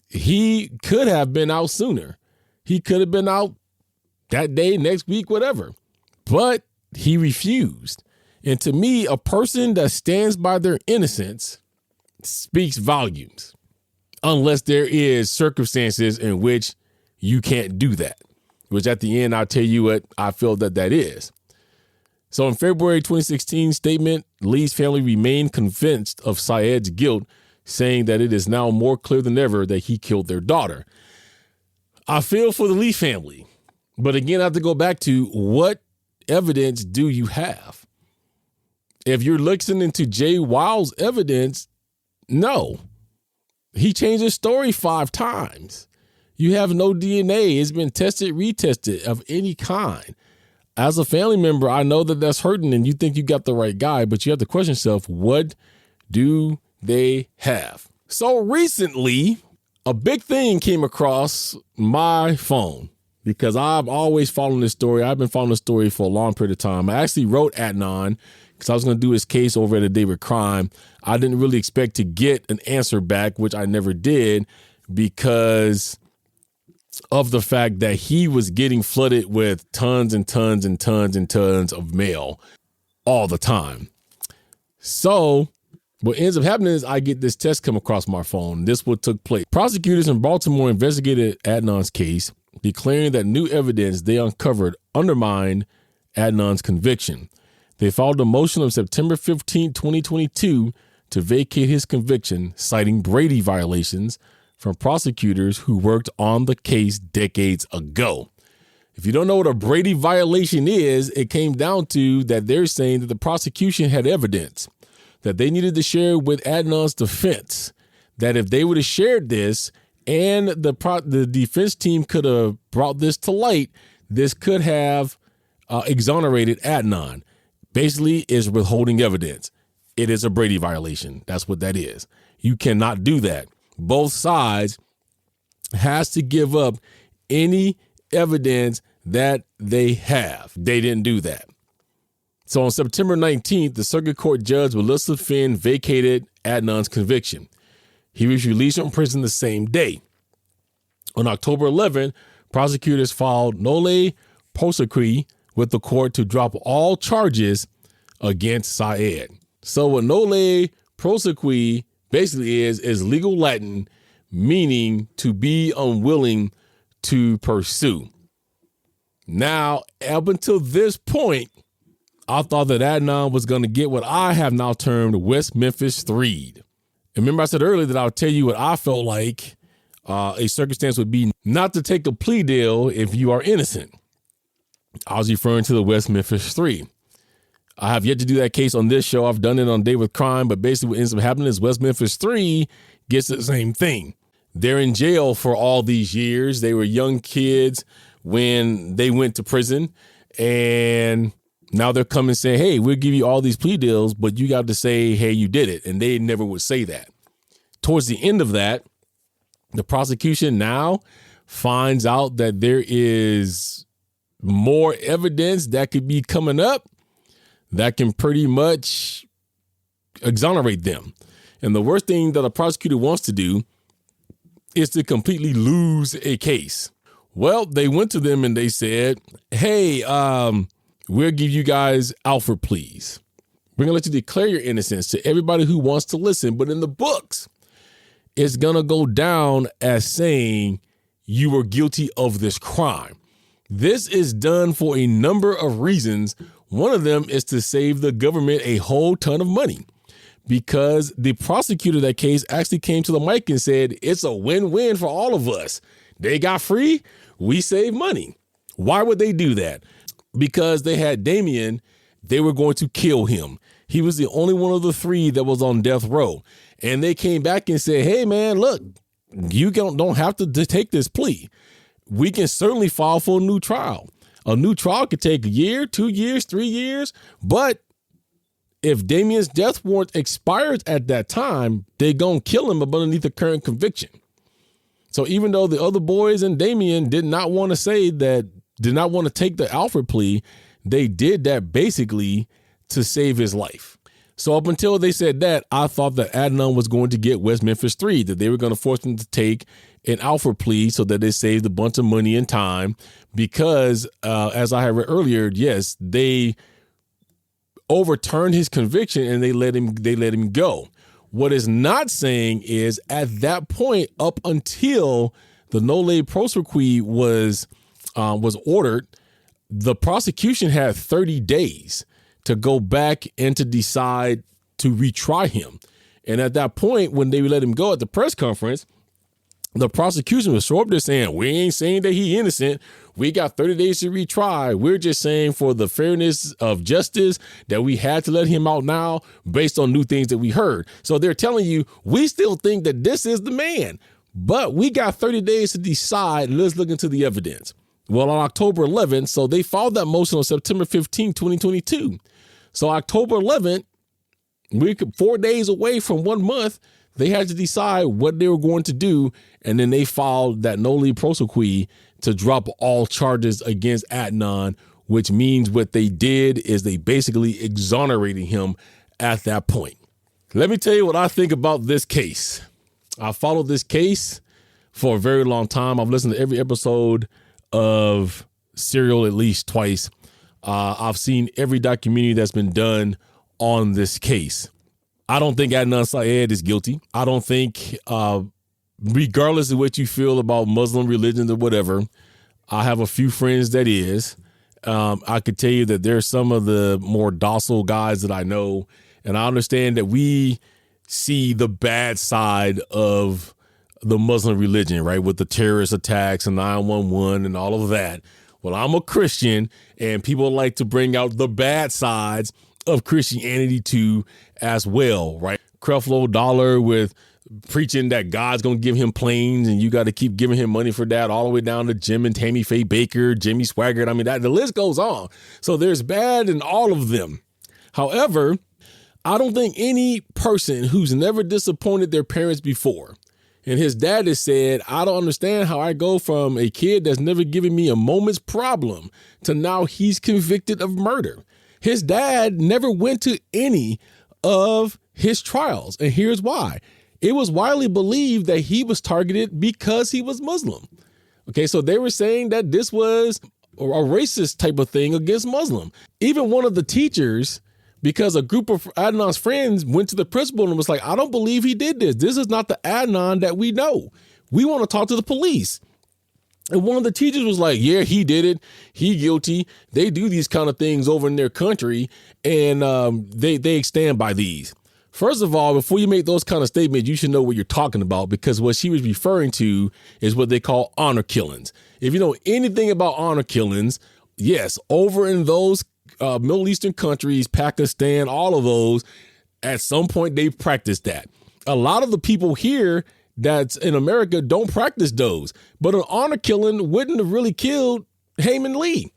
He could have been out sooner. He could have been out that day, next week, whatever. But he refused. And to me, a person that stands by their innocence speaks volumes, unless there is circumstances in which you can't do that, which at the end, I'll tell you what I feel that is. So in February 2016 statement, Lee's family remained convinced of Syed's guilt, saying that it is now more clear than ever that he killed their daughter. I feel for the Lee family. But again, I have to go back to what evidence do you have? If you're listening to Jay Wild's evidence, no. He changed his story 5 times. You have no DNA. It's been tested, retested of any kind. As a family member, I know that that's hurting and you think you got the right guy, but you have to question yourself, what do they have? So recently, a big thing came across my phone. Because I've always followed this story. I've been following this story for a long period of time. I actually wrote Adnan because I was going to do his case over at A Day with Crime. I didn't really expect to get an answer back, which I never did, because of the fact that he was getting flooded with tons and tons and tons and tons of mail all the time. So what ends up happening is I get this text come across my phone. This what took place. Prosecutors in Baltimore investigated Adnan's case, declaring that new evidence they uncovered undermined Adnan's conviction. They filed a motion on September 15, 2022 to vacate his conviction, citing Brady violations from prosecutors who worked on the case decades ago. If you don't know what a Brady violation is, it came down to that they're saying that the prosecution had evidence that they needed to share with Adnan's defense, that if they would have shared this, and the defense team could have brought this to light, this could have exonerated Adnan. Basically, is withholding evidence. It is a Brady violation. That's what that is. You cannot do that. Both sides has to give up any evidence that they have. They didn't do that. So on September 19th, the circuit court judge, Melissa Finn, vacated Adnan's conviction. He was released from prison the same day. On October 11th, prosecutors filed nolle prosequi with the court to drop all charges against Syed. So what nolle prosequi basically is legal Latin, meaning to be unwilling to pursue. Now, up until this point, I thought that Adnan was going to get what I have now termed West Memphis 3. And remember I said earlier that I'll tell you what I felt like a circumstance would be not to take a plea deal if you are innocent. I was referring to the West Memphis 3. I have yet to do that case on this show. I've done it on Day with Crime, but basically what ends up happening is West Memphis 3 gets the same thing. They're in jail for all these years. They were young kids when they went to prison, and now they're coming saying, hey, we'll give you all these plea deals, but you got to say, hey, you did it. And they never would say that. Towards the end of that, the prosecution now finds out that there is more evidence that could be coming up that can pretty much exonerate them. And the worst thing that a prosecutor wants to do is to completely lose a case. Well, they went to them and they said, hey, we'll give you guys Alford pleas. We're going to let you declare your innocence to everybody who wants to listen. But in the books, it's going to go down as saying you were guilty of this crime. This is done for a number of reasons. One of them is to save the government a whole ton of money, because the prosecutor of that case actually came to the mic and said, it's a win-win for all of us. They got free. We save money. Why would they do that? Because they had Damien. They were going to kill him. He was the only one of the three that was on death row. And they came back and said, hey, man, look, you don't have to take this plea. We can certainly file for a new trial. A new trial could take a year, 2 years, 3 years. But if Damien's death warrant expires at that time, they're going to kill him underneath the current conviction. So even though the other boys and Damien did not want to take the Alford plea, they did that basically to save his life. So up until they said that, I thought that Adnan was going to get West Memphis 3, that they were going to force him to take an Alford plea so that they saved a bunch of money and time, because as I had read earlier, yes, they overturned his conviction and they let him go. What is not saying is at that point, up until the nolle prosequi was ordered, the prosecution had 30 days to go back and to decide to retry him. And at that point, when they let him go at the press conference, the prosecution was so up there saying, we ain't saying that he innocent. We got 30 days to retry. We're just saying for the fairness of justice that we had to let him out now based on new things that we heard. So they're telling you, we still think that this is the man, but we got 30 days to decide. Let's look into the evidence. Well, on October 11th, so they filed that motion on September 15, 2022. So October 11th, 4 days away from 1 month, they had to decide what they were going to do. And then they filed that nolle prosequi to drop all charges against Adnan, which means what they did is they basically exonerated him at that point. Let me tell you what I think about this case. I followed this case for a very long time. I've listened to every episode of Serial at least twice. I've seen every documentary that's been done on this case. I don't think Adnan Syed is guilty. I don't think, regardless of what you feel about Muslim religions or whatever, I have a few friends that is. I could tell you that there's some of the more docile guys that I know, and I understand that we see the bad side of the Muslim religion, right, with the terrorist attacks and 911 and all of that. Well, I'm a Christian, and people like to bring out the bad sides of Christianity too as well, right? Creflo Dollar with preaching that God's going to give him planes and you got to keep giving him money for that, all the way down to Jim and Tammy Faye Baker, Jimmy Swaggart. I mean, the list goes on. So there's bad in all of them. However, I don't think any person who's never disappointed their parents before, and his dad has said, I don't understand how I go from a kid that's never given me a moment's problem to now he's convicted of murder. His dad never went to any of his trials. And here's why. It was widely believed that he was targeted because he was Muslim. Okay, so they were saying that this was a racist type of thing against Muslim. Even one of the teachers, because a group of Adnan's friends went to the principal and was like, I don't believe he did this. This is not the Adnan that we know. We want to talk to the police. And one of the teachers was like, yeah, he did it. He guilty. They do these kind of things over in their country, and they stand by these. First of all, before you make those kind of statements, you should know what you're talking about, because what she was referring to is what they call honor killings. If you know anything about honor killings, yes, over in those Middle Eastern countries, Pakistan, all of those, at some point they practiced that. A lot of the people here that's in America don't practice those, but an honor killing wouldn't have really killed Hayman Lee.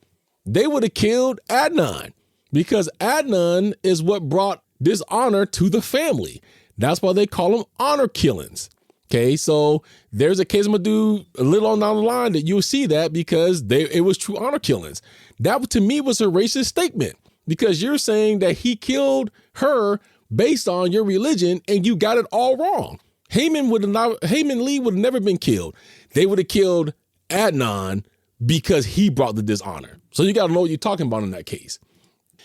They would have killed Adnan, because Adnan is what brought dishonor to the family. That's why they call them honor killings. Okay, so there's a case I'm gonna do a little on down the line that you'll see that, because it was true honor killings. That to me was a racist statement, because you're saying that he killed her based on your religion and you got it all wrong. Hayman Lee would have never been killed. They would have killed Adnan because he brought the dishonor. So you got to know what you're talking about in that case.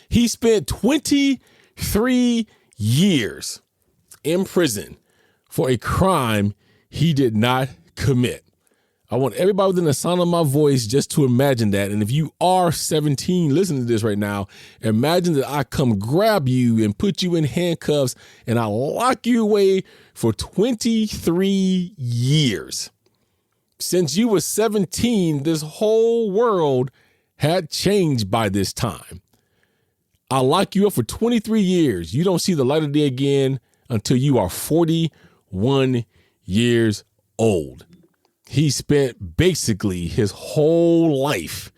He spent 23 years in prison for a crime he did not commit. I want everybody within the sound of my voice just to imagine that. And if you are 17 listening to this right now, imagine that I come grab you and put you in handcuffs and I lock you away for 23 years. Since you were 17, this whole world had changed by this time. I lock you up for 23 years. You don't see the light of day again until you are 41 years old. He spent basically his whole life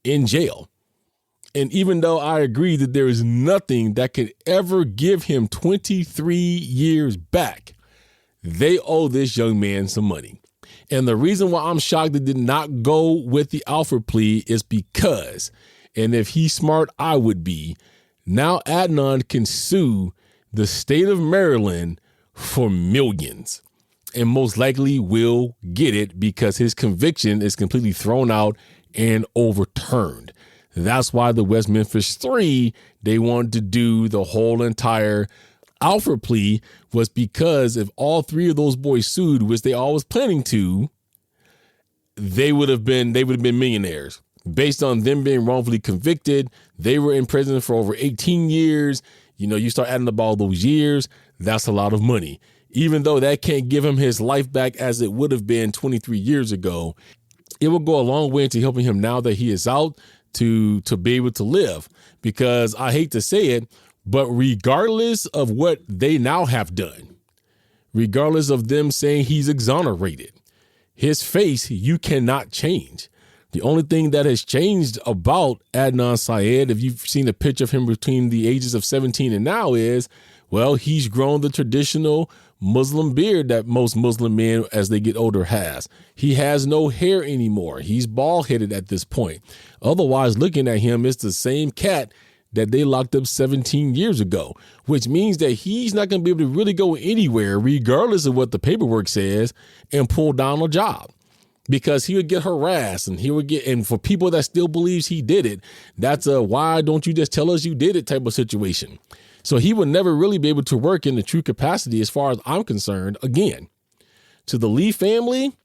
in jail. And even though I agree that there is nothing that could ever give him 23 years back, they owe this young man some money. And the reason why I'm shocked they did not go with the Alford plea is because, and if he's smart, I would be, now Adnan can sue the state of Maryland for millions, and most likely will get it because his conviction is completely thrown out and overturned. That's why the West Memphis 3, they wanted to do the whole entire Alford plea, was because if all three of those boys sued, which they always planning to, they would have been millionaires. Based on them being wrongfully convicted, they were in prison for over 18 years. You know, you start adding up all those years, that's a lot of money. Even though that can't give him his life back as it would have been 23 years ago, it will go a long way into helping him now that he is out to be able to live. Because I hate to say it, but regardless of what they now have done, regardless of them saying he's exonerated, his face you cannot change. The only thing that has changed about Adnan Syed, if you've seen a picture of him between the ages of 17 and now, is, well, he's grown the traditional Muslim beard that most Muslim men as they get older has. He has no hair anymore. He's bald-headed at this point. Otherwise, looking at him, it's the same cat that they locked up 17 years ago, which means that he's not going to be able to really go anywhere, regardless of what the paperwork says, and pull down a job. Because he would get harassed and for people that still believes he did it, that's a why don't you just tell us you did it type of situation. So he would never really be able to work in the true capacity as far as I'm concerned. Again, to the Lee family,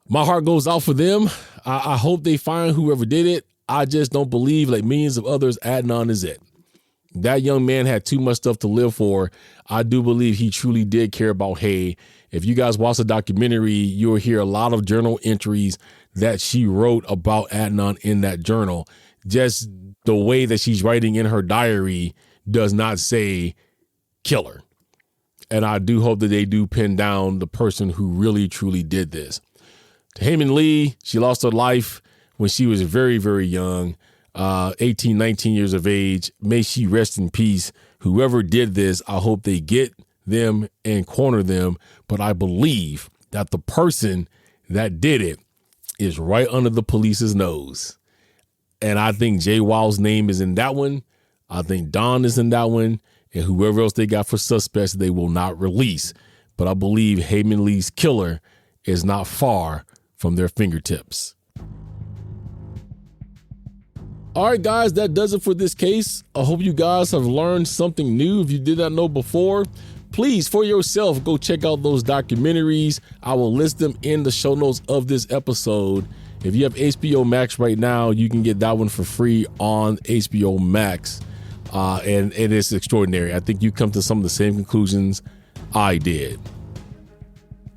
my heart goes out for them. I hope they find whoever did it. I just don't believe, like millions of others, Adnan is it. That young man had too much stuff to live for. I do believe he truly did care about Hae. If you guys watch the documentary, you'll hear a lot of journal entries that she wrote about Adnan in that journal. Just the way that she's writing in her diary does not say killer. And I do hope that they do pin down the person who really, truly did this. To Hae Min Lee, she lost her life when she was very, very young, 18, 19 years of age. May she rest in peace. Whoever did this, I hope they get them and corner them. But I believe that the person that did it is right under the police's nose. And I think Jay Wild's name is in that one. I think Don is in that one. And whoever else they got for suspects, they will not release. But I believe Hae Min Lee's killer is not far from their fingertips. All right, guys, that does it for this case. I hope you guys have learned something new. If you did not know before, please, for yourself, go check out those documentaries. I will list them in the show notes of this episode. If you have HBO Max right now, you can get that one for free on HBO Max. And it is extraordinary. I think you come to some of the same conclusions I did.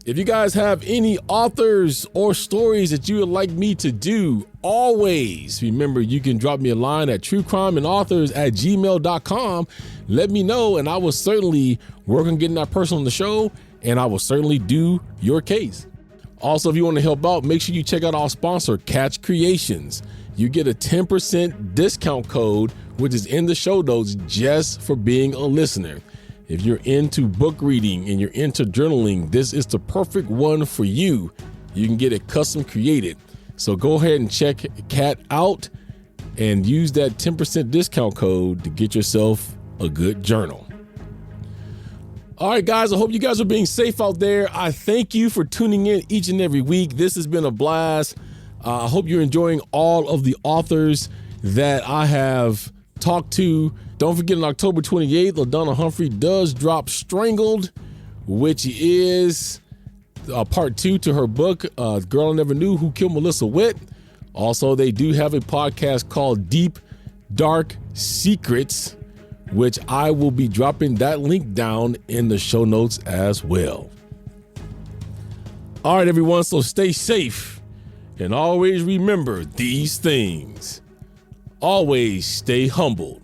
If you guys have any authors or stories that you would like me to do, always remember you can drop me a line at truecrimeandauthors@gmail.com. Let me know, and I will certainly work on getting that person on the show, and I will certainly do your case. Also, if you want to help out, make sure you check out our sponsor, Catch Creations. You get a 10% discount code, which is in the show notes, just for being a listener. If you're into book reading and you're into journaling, this is the perfect one for you. You can get it custom created. So go ahead and check Cat out and use that 10% discount code to get yourself a good journal. All right, guys, I hope you guys are being safe out there. I thank you for tuning in each and every week. This has been a blast. I hope you're enjoying all of the authors that I have talked to. Don't forget, on October 28th, LaDonna Humphrey does drop Strangled, which is part 2 to her book, Girl I Never Knew Who Killed Melissa Witt. Also, they do have a podcast called Deep Dark Secrets, which I will be dropping that link down in the show notes as well. All right, everyone, so stay safe and always remember these things. Always stay humbled.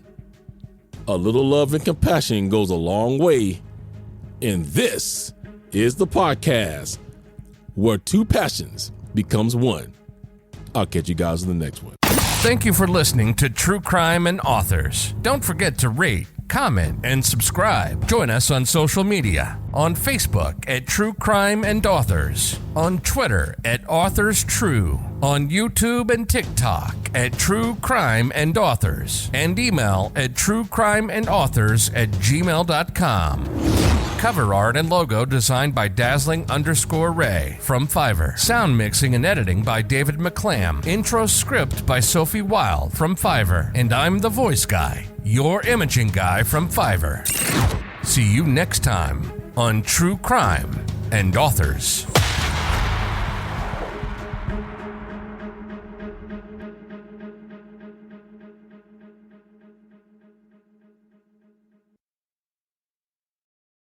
A little love and compassion goes a long way. And this is the podcast where two passions becomes one. I'll catch you guys in the next one. Thank you for listening to True Crime and Authors. Don't forget to rate, comment, and subscribe. Join us on social media. On Facebook at True Crime and Authors. On Twitter at Authors True. On YouTube and TikTok at True Crime and Authors. And email at truecrimeandauthors@gmail.com. Cover art and logo designed by Dazzling_Ray from Fiverr. Sound mixing and editing by David McClam. Intro script by Sophie Wild from Fiverr. And I'm the voice guy, your imaging guy from Fiverr. See you next time on True Crime and Authors.